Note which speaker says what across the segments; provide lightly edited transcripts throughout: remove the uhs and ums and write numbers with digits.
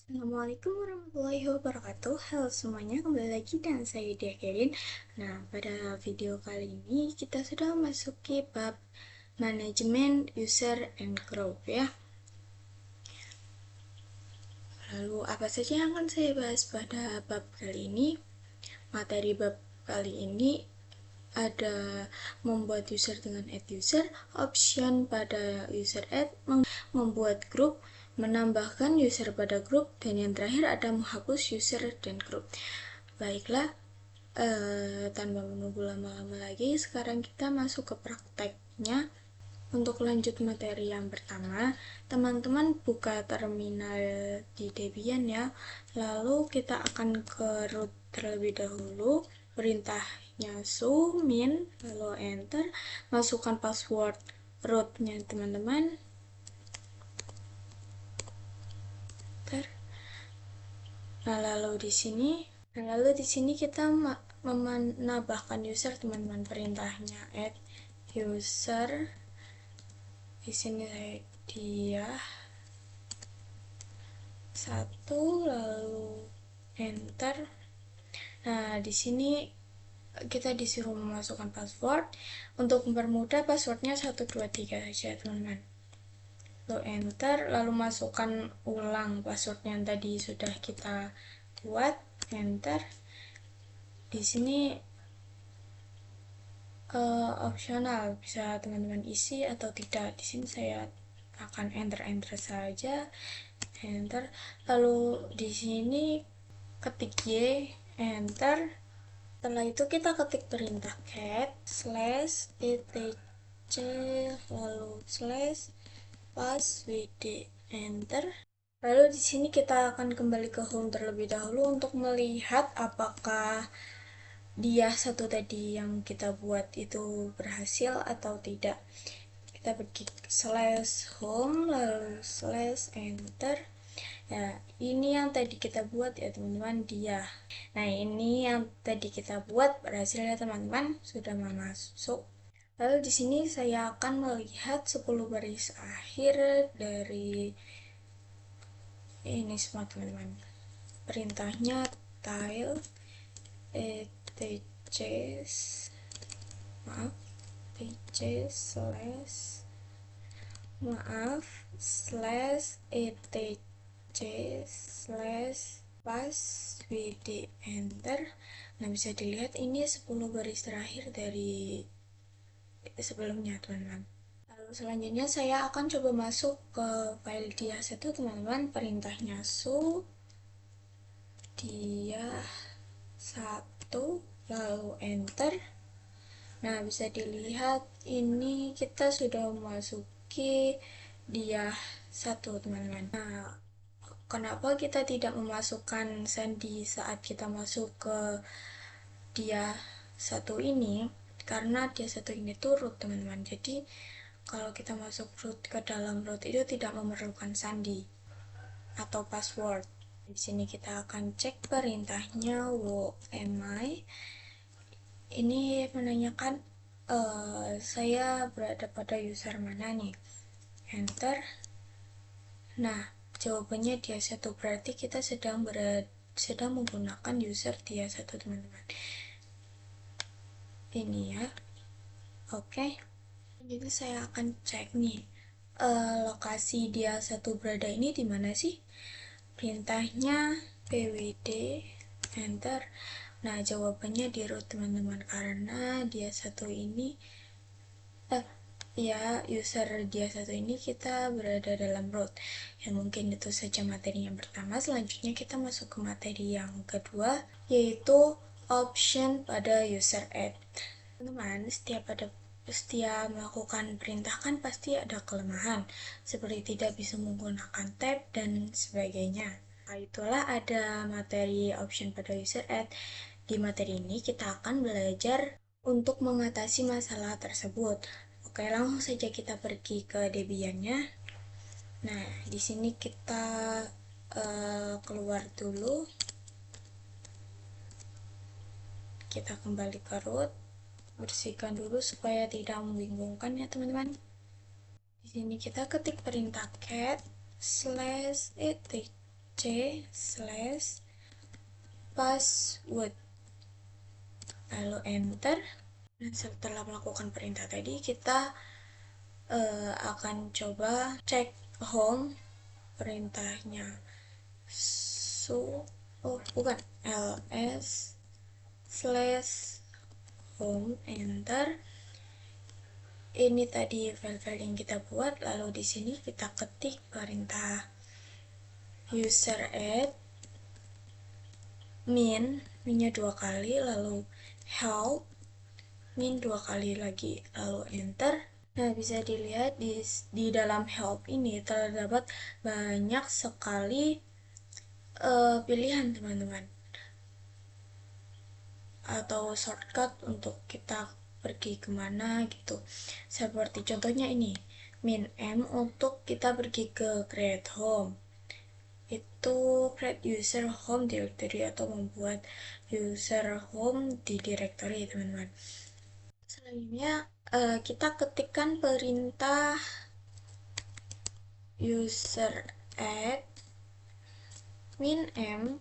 Speaker 1: Assalamualaikum warahmatullahi wabarakatuh. Halo semuanya, kembali lagi dengan saya Dia Kerin. Nah, pada video kali ini kita sudah memasuki bab manajemen user and group ya. Lalu apa saja yang akan saya bahas pada bab kali ini? Materi bab kali ini ada membuat user dengan add user, option pada user add, membuat grup, menambahkan user pada grup, dan yang terakhir ada menghapus user dan grup. Baiklah, tanpa menunggu lama-lama lagi, sekarang kita masuk ke prakteknya. Untuk lanjut materi yang pertama, teman-teman buka terminal di Debian ya. Lalu kita akan ke root terlebih dahulu. Perintahnya su min, lalu enter, masukkan password rootnya teman-teman. Nah, lalu di sini kita menambahkan user teman-teman, perintahnya add user. Di sini saya dia satu, lalu enter. Nah, di sini kita disuruh memasukkan password. Untuk mempermudah, passwordnya 123 saja teman-teman. Lalu enter, lalu masukkan ulang password yang tadi sudah kita buat, enter. Di sini opsional, bisa teman-teman isi atau tidak. Di sini saya akan enter saja, enter. Lalu di sini ketik y, enter. Setelah itu kita ketik perintah cat /etc lalu /passwd, enter. Lalu di sini kita akan kembali ke home terlebih dahulu untuk melihat apakah dia satu tadi yang kita buat itu berhasil atau tidak. Kita pergi /home lalu /enter. Ya, ini yang tadi kita buat ya teman-teman, dia. Nah, ini yang tadi kita buat berhasil ya teman-teman, sudah masuk. Lalu di sini saya akan melihat 10 baris akhir dari ini semua teman-teman. Perintahnya tile etc maaf tc /passwd, enter. Nah, bisa dilihat ini 10 baris terakhir dari sebelumnya teman-teman. Lalu selanjutnya saya akan coba masuk ke file dia1 teman-teman. Perintahnya su dia1 lalu enter. Nah, bisa dilihat ini kita sudah memasuki dia1 teman-teman. Nah, kenapa kita tidak memasukkan sandi saat kita masuk ke dia1 ini? Karena dia1 ini tuh root teman-teman. Jadi kalau kita masuk root ke dalam root itu tidak memerlukan sandi atau password. Di sini kita akan cek perintahnya whoami. Ini menanyakan saya berada pada user mana nih, enter. Nah, jawabannya dia1, berarti kita sedang menggunakan user dia1 teman-teman. Ini ya, oke. Jadi saya akan cek nih, lokasi dia1 berada ini di mana sih? Perintahnya pwd, enter. Nah, jawabannya di root teman-teman, karena dia1 ini user dia1 ini kita berada dalam root. Ya, mungkin itu saja materi yang pertama. Selanjutnya kita masuk ke materi yang kedua, yaitu option pada user add. Teman-teman, setiap melakukan perintah kan pasti ada kelemahan, seperti tidak bisa menggunakan tab dan sebagainya. Nah, itulah ada materi option pada user add. Di materi ini kita akan belajar untuk mengatasi masalah tersebut. Oke, langsung saja kita pergi ke Debian-nya. Nah, di sini kita keluar dulu. Kita kembali ke root. Bersihkan dulu supaya tidak membingungkan ya teman-teman. Di sini kita ketik perintah cat /etc password, lalu enter. Dan setelah melakukan perintah tadi, kita akan coba cek home. Perintahnya bukan, ls/home, enter. Ini tadi file-file yang kita buat, lalu di sini kita ketik perintah user add min-nya 2 kali, lalu help min 2 kali lagi, lalu enter. Nah, bisa dilihat di dalam help ini terdapat banyak sekali pilihan teman-teman, atau shortcut untuk kita pergi kemana gitu. Seperti contohnya ini, min M untuk kita pergi ke create home, itu create user home directory atau membuat user home di directory teman-teman. Selanjutnya kita ketikkan perintah user add min M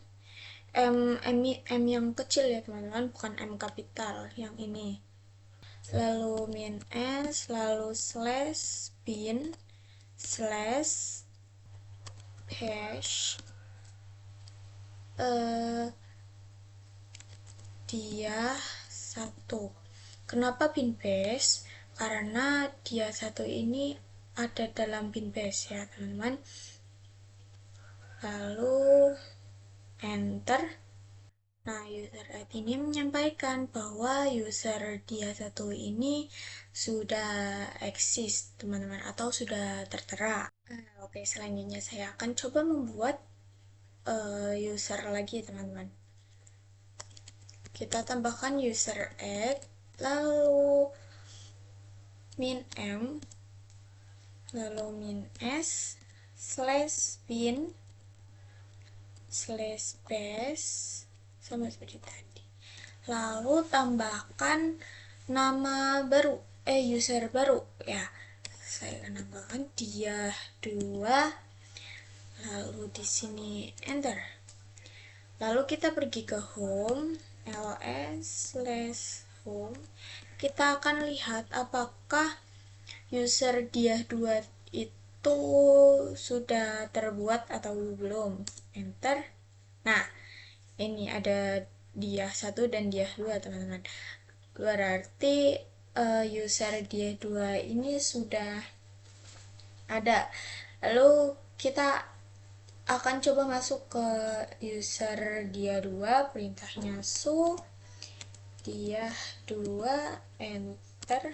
Speaker 1: yang kecil ya teman-teman, bukan M kapital yang ini, lalu min s, lalu slash bin slash hash dia 1. Kenapa bin bash? Karena dia 1 ini ada dalam bin bash ya teman-teman. Lalu enter. Nah, user add ini menyampaikan bahwa user dia 1 ini sudah eksis teman-teman, atau sudah tertera. Oke, selanjutnya saya akan coba membuat user lagi teman-teman. Kita tambahkan user add, lalu min m, lalu min s, slash bin, slash base, sama seperti tadi. Lalu tambahkan nama baru, user baru ya. Saya akan tambahkan dia 2, lalu di sini enter. Lalu kita pergi ke home, ls/home. Kita akan lihat apakah user dia 2 itu sudah terbuat atau belum. Enter. Nah, ini ada dia 1 dan dia 2 teman-teman. Berarti user dia 2 ini sudah ada. Lalu kita akan coba masuk ke user dia 2, perintahnya dia 2, enter.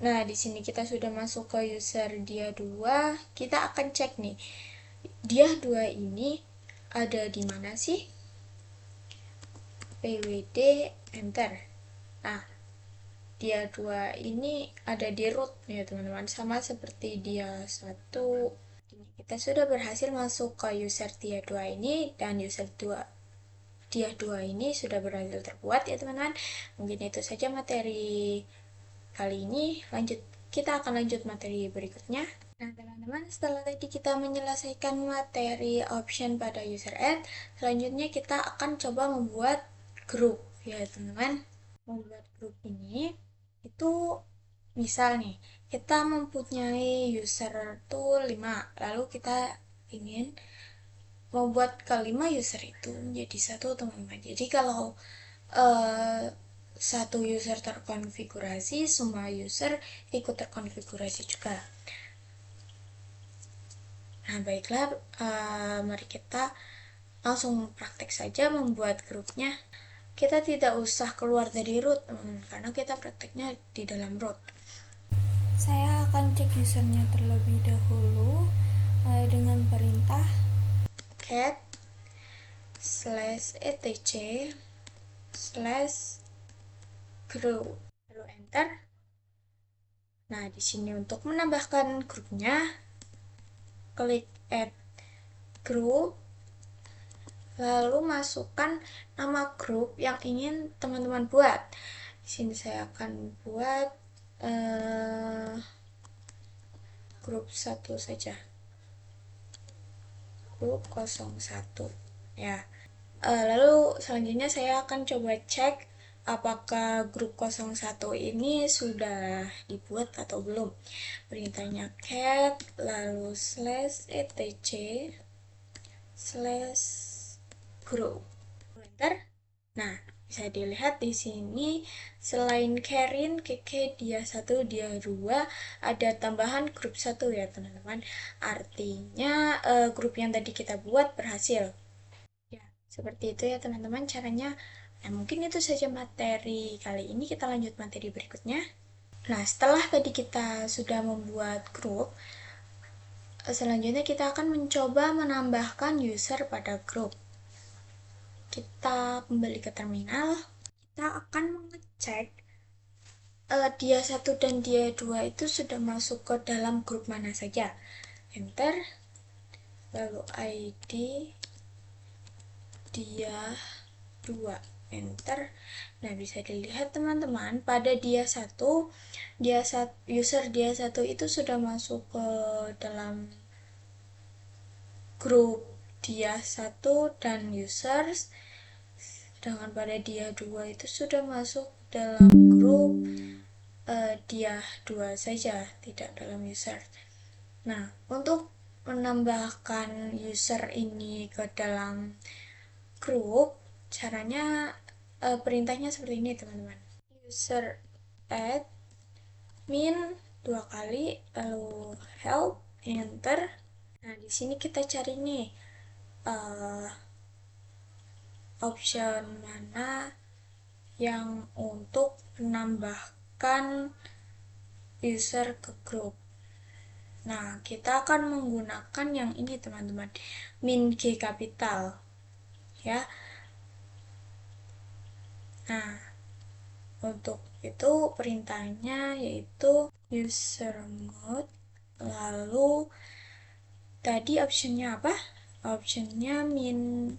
Speaker 1: Nah, di sini kita sudah masuk ke user dia 2. Kita akan cek nih, dia 2 ini ada di mana sih? pwd enter. Nah, dia 2 ini ada di root ya teman-teman, sama seperti dia 1. Kita sudah berhasil masuk ke user dia 2 ini, dan user dia 2 ini sudah berhasil terbuat ya teman-teman. Mungkin itu saja materi kali ini. Kita akan lanjut materi berikutnya. Nah teman-teman, setelah tadi kita menyelesaikan materi option pada user add, selanjutnya kita akan coba membuat grup ya teman-teman. Membuat grup ini itu misal nih, kita mempunyai user tuh 5, lalu kita ingin membuat kelima user itu menjadi 1 teman-teman. Jadi kalau satu user terkonfigurasi, semua user ikut terkonfigurasi juga. Nah baiklah, mari kita langsung praktek saja membuat grupnya. Kita tidak usah keluar dari root teman-teman, karena kita prakteknya di dalam root. Saya akan cek usernya terlebih dahulu dengan perintah cat /etc/grow, lalu enter. Nah, di sini untuk menambahkan grupnya, klik add group, lalu masukkan nama grup yang ingin teman-teman buat. Di sini saya akan buat grup 1 saja, grup 01 ya. Lalu selanjutnya saya akan coba cek apakah grup 01 ini sudah dibuat atau belum. Perintahnya cat lalu /etc /group. Enter. Nah, bisa dilihat di sini selain Karin, Keke, dia 1, dia 2, ada tambahan grup 1 ya teman-teman. Artinya grup yang tadi kita buat berhasil. Ya, seperti itu ya teman-teman caranya. Nah, mungkin itu saja materi kali ini. Kita lanjut materi berikutnya. Nah, setelah tadi kita sudah membuat grup, selanjutnya kita akan mencoba menambahkan user pada grup. Kita kembali ke terminal. Kita akan mengecek dia 1 dan dia 2 itu sudah masuk ke dalam grup mana saja. Enter. Lalu ID dia 2, enter. Nah, bisa dilihat teman-teman, pada dia 1, user dia 1 itu sudah masuk ke dalam grup dia 1 dan users, sedangkan pada dia 2 itu sudah masuk dalam grup dia 2 saja, tidak dalam user. Nah, untuk menambahkan user ini ke dalam grup, caranya perintahnya seperti ini teman-teman. User add min 2 kali, lalu help, enter. Nah, di sini kita cari nih option mana yang untuk menambahkan user ke grup. Nah, kita akan menggunakan yang ini teman-teman, min G kapital ya. Nah, untuk itu perintahnya yaitu user mode, lalu tadi optionnya apa? Optionnya min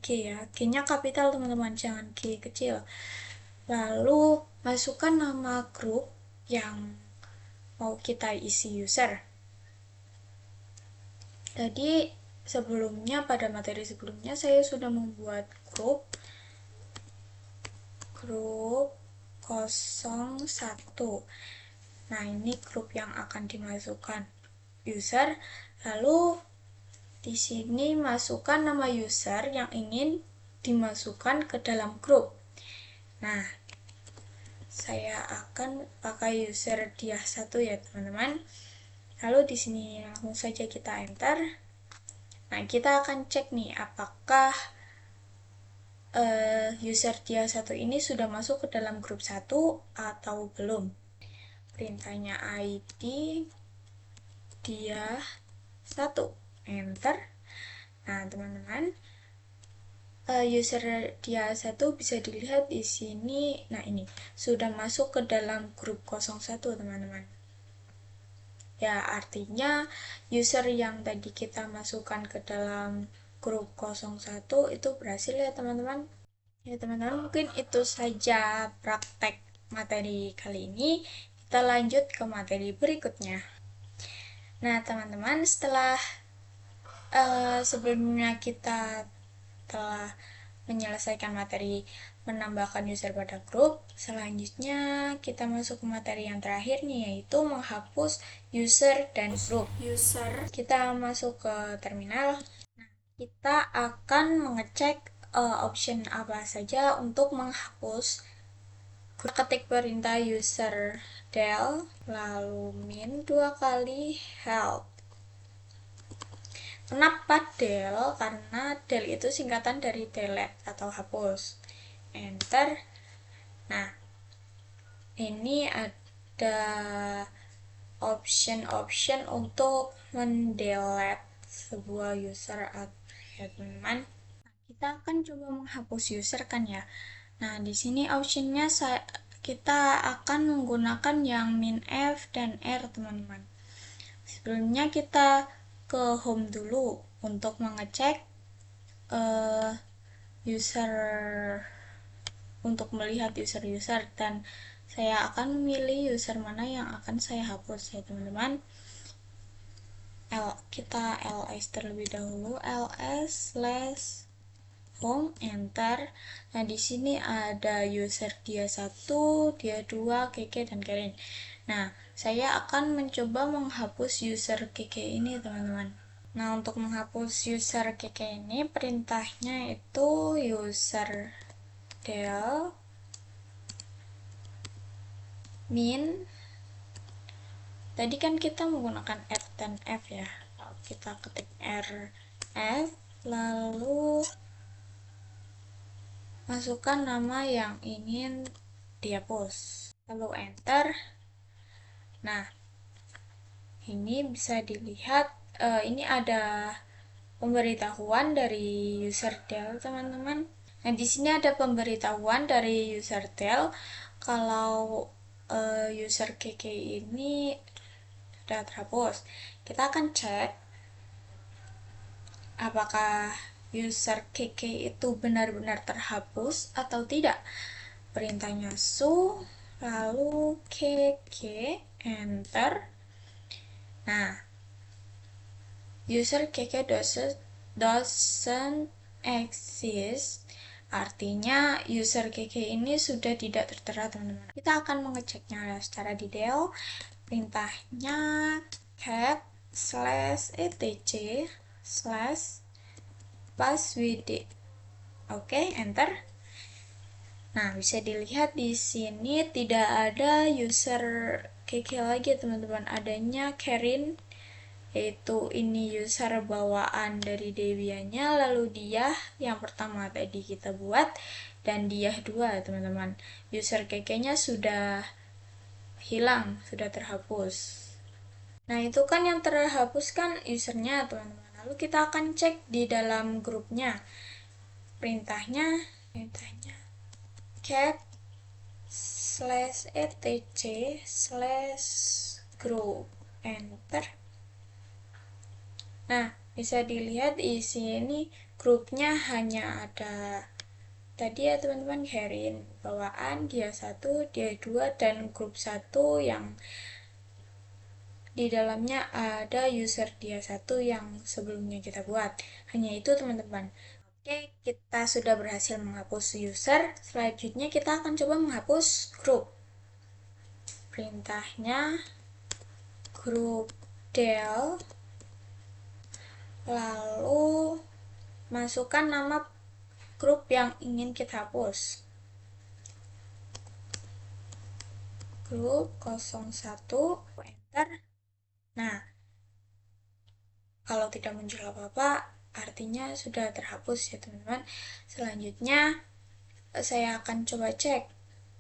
Speaker 1: G ya, G nya kapital teman-teman, jangan G kecil. Lalu masukkan nama grup yang mau kita isi user. Jadi sebelumnya, pada materi sebelumnya saya sudah membuat grup 01. Nah, ini grup yang akan dimasukkan user. Lalu di sini masukkan nama user yang ingin dimasukkan ke dalam grup. Nah, saya akan pakai user dia 1 ya teman-teman. Lalu di sini langsung saja kita enter. Nah, kita akan cek nih apakah user dia 1 ini sudah masuk ke dalam grup 1 atau belum. Perintahnya ID dia 1, enter. Nah, teman-teman, user dia 1 bisa dilihat di sini. Nah, ini sudah masuk ke dalam grup 01 teman-teman. Ya, artinya user yang tadi kita masukkan ke dalam grup 01 itu berhasil ya teman-teman. Ya teman-teman, mungkin itu saja praktek materi kali ini. Kita lanjut ke materi berikutnya. Nah teman-teman, setelah sebelumnya kita telah menyelesaikan materi menambahkan user pada grup, selanjutnya kita masuk ke materi yang terakhir nih, yaitu menghapus user dan grup. Kita masuk ke terminal. Nah, kita akan mengecek option apa saja untuk menghapus. Ketik perintah user del lalu min 2 kali help. Kenapa del? Karena del itu singkatan dari delete atau hapus. Enter. Nah, ini ada option untuk mendelete sebuah user ya teman-teman. Kita akan coba menghapus user kan ya. Nah, di sini optionnya kita akan menggunakan yang min F dan R teman-teman. Sebelumnya kita ke home dulu untuk mengecek user, untuk melihat user dan saya akan memilih user mana yang akan saya hapus ya teman-teman. Kita ls terlebih dahulu, ls/home, enter. Nah, di sini ada user dia 1, dia 2, Keke dan Karin. Nah, saya akan mencoba menghapus user Keke ini, teman-teman. Nah, untuk menghapus user Keke ini, perintahnya itu user del min. Tadi kan kita menggunakan r10f ya. Kita ketik rf, lalu masukkan nama yang ingin dihapus, lalu enter. Nah, ini bisa dilihat, ini ada pemberitahuan dari user del, teman-teman. Nah, di sini ada pemberitahuan dari user del kalau user KK ini sudah terhapus. Kita akan cek apakah user KK itu benar-benar terhapus atau tidak. Perintahnya su, lalu KK, enter. Nah, user KK doesn't exist, artinya user KK ini sudah tidak tertera, teman-teman. Kita akan mengeceknya secara detail. Perintahnya cat/etc/passwd. Oke, enter. Nah, bisa dilihat di sini tidak ada user KK lagi, teman-teman. Adanya Karin, yaitu ini user bawaan dari Debiannya, lalu dia yang pertama tadi kita buat, dan dia 2, teman-teman. User KK-nya sudah hilang, sudah terhapus. Nah, itu kan yang terhapus kan usernya, teman-teman. Lalu kita akan cek di dalam grupnya. Perintahnya cat/etc/group, enter. Nah, bisa dilihat di sini grupnya hanya ada tadi ya teman-teman, Karin bawaan, dia 1, dia 2, dan grup 1 yang di dalamnya ada user dia 1 yang sebelumnya kita buat. Hanya itu, teman-teman. Oke, kita sudah berhasil menghapus user. Selanjutnya kita akan coba menghapus grup. Perintahnya grup del, lalu masukkan nama grup yang ingin kita hapus. Grup 01, enter. Nah, kalau tidak muncul apa-apa, artinya sudah terhapus ya teman-teman. Selanjutnya, saya akan coba cek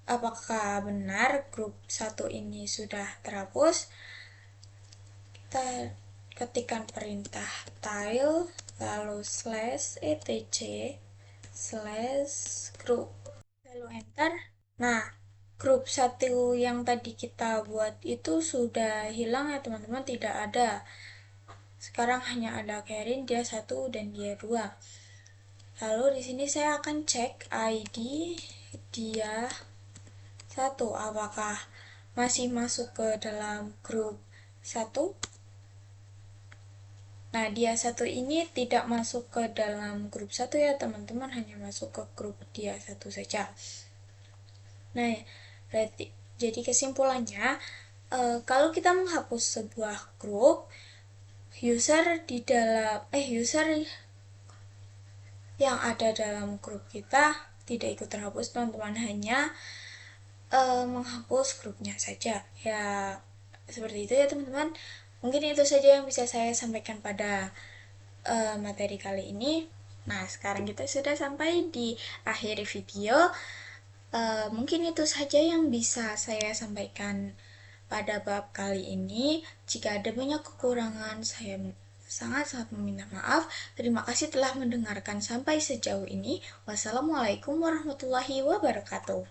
Speaker 1: apakah benar grup 1 ini sudah terhapus. Kita ketikkan perintah tile, lalu /etc/group, lalu enter. Nah, grup 1 yang tadi kita buat itu sudah hilang ya teman-teman, tidak ada. Sekarang hanya ada Karin, dia 1 dan dia 2. Lalu di sini saya akan cek ID dia 1, apakah masih masuk ke dalam grup 1. Nah, dia 1 ini tidak masuk ke dalam grup 1 ya teman-teman, hanya masuk ke grup dia 1 saja. Nah, berarti jadi kesimpulannya, kalau kita menghapus sebuah grup, user yang ada dalam grup kita tidak ikut terhapus, teman-teman, hanya menghapus grupnya saja. Ya, seperti itu ya teman-teman. Mungkin itu saja yang bisa saya sampaikan pada materi kali ini. Nah, sekarang kita sudah sampai di akhir video. Mungkin itu saja yang bisa saya sampaikan pada bab kali ini. Jika ada banyak kekurangan, saya sangat-sangat meminta maaf. Terima kasih telah mendengarkan sampai sejauh ini. Wassalamualaikum warahmatullahi wabarakatuh.